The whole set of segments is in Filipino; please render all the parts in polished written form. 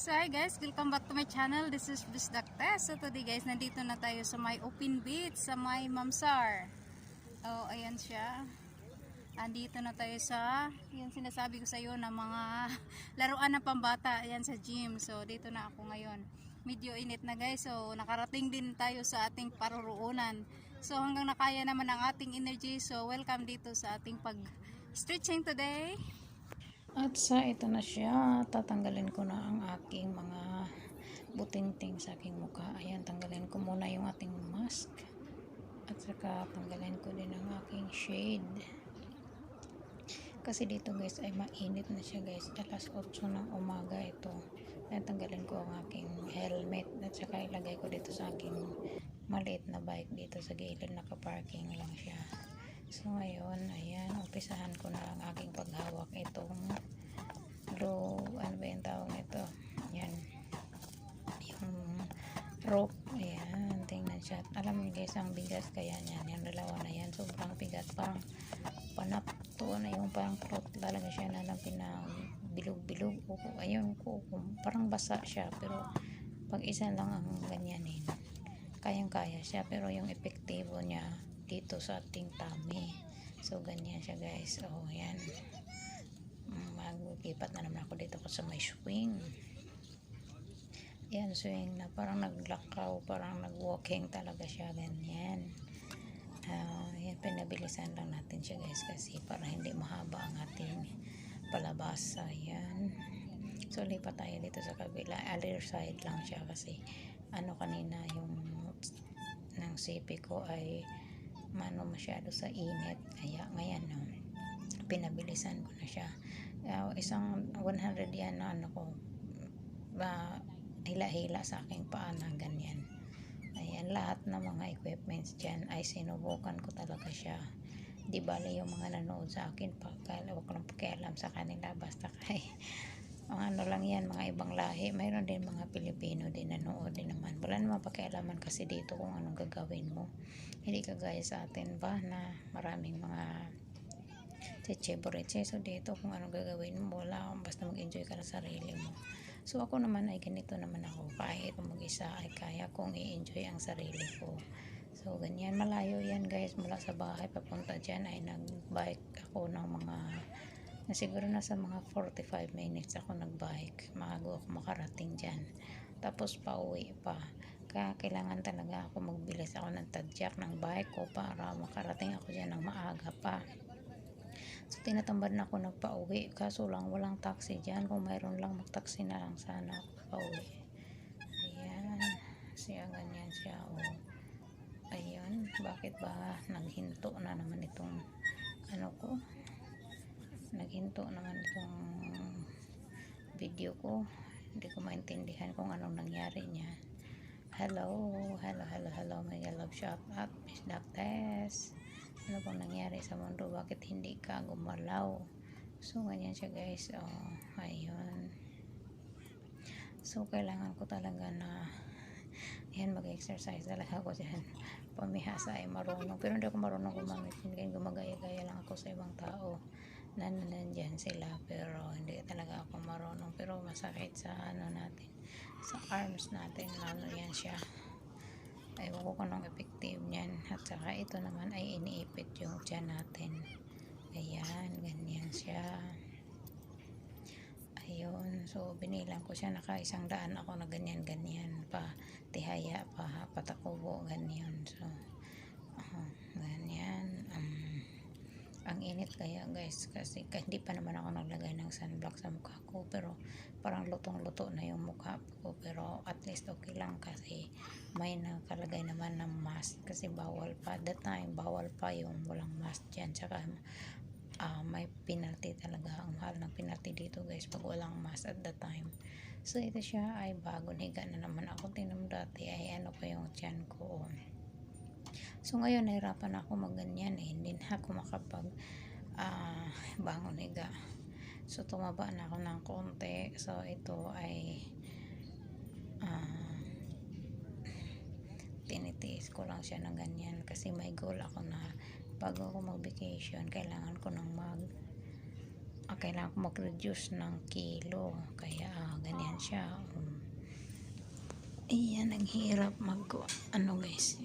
So hi guys, welcome back to my channel. This is Bisdakte. So today guys, nandito na tayo sa may open beach, sa may Mamsar. Oh, ayan siya. Andito na tayo sa, yung sinasabi ko sa iyo na mga laruan ng pambata, ayan sa gym. So dito na ako ngayon. Medyo init na guys, so nakarating din tayo sa ating paruroonan. So hanggang nakaya naman ang ating energy. So welcome dito sa ating pag-stretching today. At ito na siya, tatanggalin ko na ang aking mga butingting sa aking mukha. Ayan, tanggalin ko muna yung ating mask. At saka tanggalin ko din ang aking shade. Kasi dito guys ay mainit na siya guys. Alas 8 ng umaga ito. Ayan, tanggalin ko ang aking helmet. At saka ilagay ko dito sa aking maliit na bike dito sa gilid. Nakaparking lang siya. So ngayon, ayan, umpisahan ko na ang aking paghawak itong ano ba yung tawag nito? Ayan, yung rope. Ayan, tingnan siya. Alam niyo guys, ang bigat kaya niyan. Yung dalawa na yan, sobrang bigat. Parang panapto na yung parang float. Talaga siya na lang bilog-bilog. Ayun ko, parang basa siya. Pero pag isa lang ang ganyanin, kayang-kaya siya. Pero yung epektibo niya dito sa ating tummy. So ganyan siya guys. Oh, yan. Maglipat na naman ako dito sa may swing. Yan, swing na parang naglakaw, parang nag-walking talaga siya. Ganyan. Yan, pinabilisan lang natin siya guys kasi para hindi mahaba ang ating palabas. Ayan. So lipat tayo dito sa kabila. Other side lang siya kasi kanina yung ng sipi ko ay masyado sa init, kaya ngayon pinabilisan ko na siya. Isang 100 yan na hila-hila sa aking paa na ganyan. Ayan, lahat ng mga equipments dyan ay sinubukan ko talaga siya. Di bali yung mga nanood sa akin, huwag ko lang pakialam sa kanila, basta kay lang yan, mga ibang lahi. Mayroon din mga Pilipino din nanood din naman. Wala naman pakialaman kasi dito kung anong gagawin mo. Hindi kagaya sa atin ba na maraming mga cheche-boreche. So dito kung anong gagawin mo, wala akong basta mag-enjoy ka sa sarili mo. So ako naman ay ganito naman ako. Kahit kung mag-isa ay kaya kong i-enjoy ang sarili ko. So ganyan, malayo yan guys. Mula sa bahay papunta dyan ay nag-bike ako ng mga siguro nasa mga 45 minutes ako nag-bike. Maago ako makarating dyan. Tapos pauwi pa. Kaya kailangan talaga ako magbilis ako ng tadyak ng bike ko para makarating ako dyan ng maaga pa. So tinatambad na ako nagpauwi. Kaso lang walang taxi dyan. Kung mayroon lang mag-taxi na lang sana ako pauwi. Ayan. Siya ganyan siya. Oh. Ayun. Bakit ba naghinto na naman itong ko? Naghinto naman itong video ko. Hindi ko maintindihan kung anong nangyari niya. Hello my love, shout out Miss Daktes. Ano pong nangyari sa mundo? Bakit hindi ka gumalaw? So ganyan siya guys. Oh, ayun. So kailangan ko talaga na yan, mag-exercise talaga ako dyan. Pamihasa ay marunong, pero hindi ako marunong gumamit. Hindi, gumagaya-gaya lang ako sa ibang tao na nandyan sila, pero hindi talaga ako marunong. Pero masakit sa natin, sa arms natin, lalo yan siya. Ewan ko kung effective niyan. At saka ito naman ay iniipit yung tiyan natin. Ayan, ganyan siya. Ayun, so binilang ko siya, naka 100 ako na ganyan pa tihaya pa patakubo ganyan. So ganyan. Ang init kaya guys kasi hindi pa naman ako naglagay ng sunblock sa mukha ko, pero parang lutong-luto na yung mukha ko, pero at least okay lang kasi may nakalagay naman ng mask kasi bawal pa that time, bawal pa yung walang mask dyan. Tsaka may penalty talaga, ang mahal ng penalty dito guys pag walang mask at the time. So ito siya ay bago higa na naman ako. Tingnan mo dati ay pa yung tiyan ko. So ngayon nahirapan ako magganyan hindi na ako makapag bangon higa. So tumaba na ako ng konti. So ito ay tinitiis ko lang siya ng ganyan kasi may goal ako na bago ako mag vacation kailangan ko nang kailangan ko mag-reduce ng kilo, kaya ganyan siya. Ayan, ang hirap guys,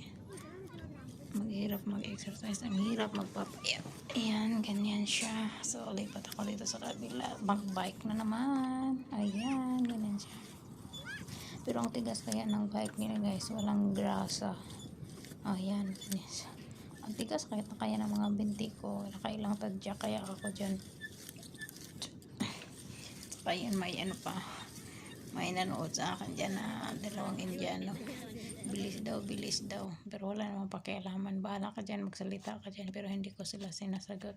maghirap mag-exercise, ang hirap magpapayat. Ayan, ganyan siya. So lipat ako dito sa kabila, mag-bike na naman. Ayan, ganyan siya. Pero ang tigas kaya ng bike nila guys, walang grasa. Ayan, ganyan siya. Ang tigas kaya ng mga binti ko, nakailang tadya kaya ako dyan. Saka yan, may ano pa, may nanood sa akin dyan na dalawang Indiano, bilis daw, pero wala namang pakialaman, bahala ka dyan, magsalita ka dyan, pero hindi ko sila sinasagot.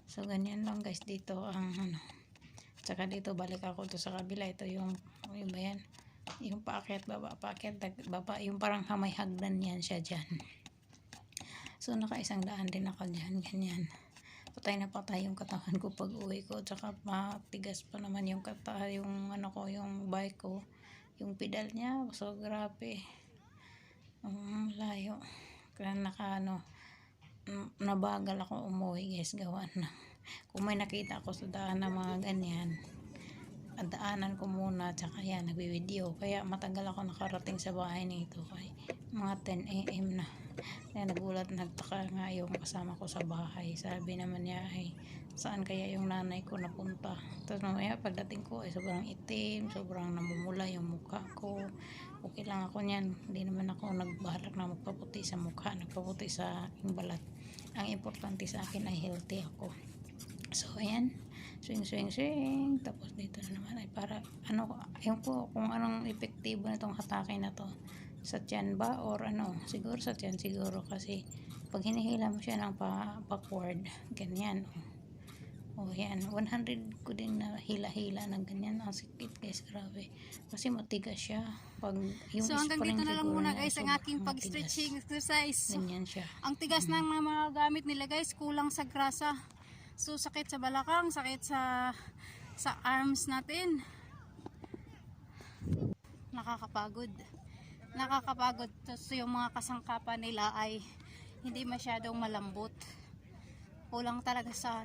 So ganyan lang guys dito ang tsaka dito balik ako to sa kabila. Ito yung ba yan, yung paakyat baba, yung parang may hagdan yan siya dyan. So naka-100 din ako dyan, ganyan. Patay na patay yung katawan ko pag uwi ko, tsaka matigas pa naman yung yung bike ko, yung pedal niya, so grabe, layo, kaya nabagal ako umuwi guys, gawa na kung may nakita ako sa daan na mga ganyan, daanan ko muna, tsaka yan, nagbi-video, kaya matagal ako nakarating sa bahay nito, kay mga 10 AM na. Kaya nagulat, nagtaka nga yung kasama ko sa bahay, sabi naman niya ay saan kaya yung nanay ko napunta. Tapos mamaya pagdating ko ay sobrang itim, sobrang namumula yung mukha ko. Okay lang ako niyan, hindi naman ako nagbalak na magpaputi sa mukha, nagpaputi sa aking balat. Ang importante sa akin ay healthy ako. So ayan, swing. Tapos dito na naman ay para ayun po kung anong epektibo na itong hatake na to, sa tiyan ba or siguro sa tiyan siguro, kasi pag hinihila mo siya ng backward ganyan, yan 100 ko din na hila ng ganyan. Ang sakit guys, grabe, kasi matigas siya pag yung So hanggang spring dito na lang siguro muna na guys ang sobrang aking pag-stretching exercise. ganyan siya. Ang tigas ng mga gamit nila guys, kulang sa grasa. So sakit sa balakang, sakit sa arms natin. Nakakapagod. So yung mga kasangkapan nila ay hindi masyadong malambot. Kulang talaga sa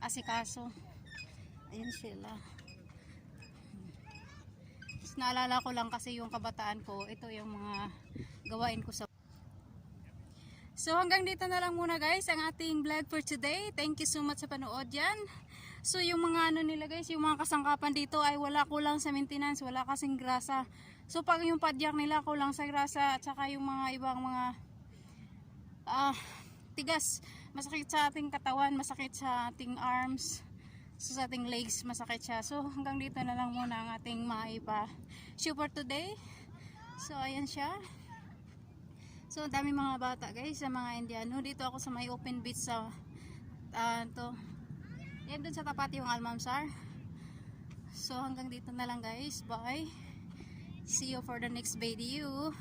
asikaso. Ayun sila. Naalala ko lang kasi yung kabataan ko, ito yung mga gawain ko sa. So hanggang dito na lang muna guys ang ating vlog for today. Thank you so much sa panood yan. So yung mga nila guys, yung mga kasangkapan dito ay kulang sa maintenance, wala kasing grasa. So pag yung padyak nila kulang sa grasa, at saka yung mga ibang mga tigas, masakit sa ating katawan, masakit sa ating arms, so sa ating legs, masakit siya. So hanggang dito na lang muna ang ating maipa-show for today. So ayan siya. So dami mga bata guys, sa mga Indiano. Dito ako sa may open beach sa yan dun sa tapat yung Almamsar. So hanggang dito na lang guys, bye, see you for the next video.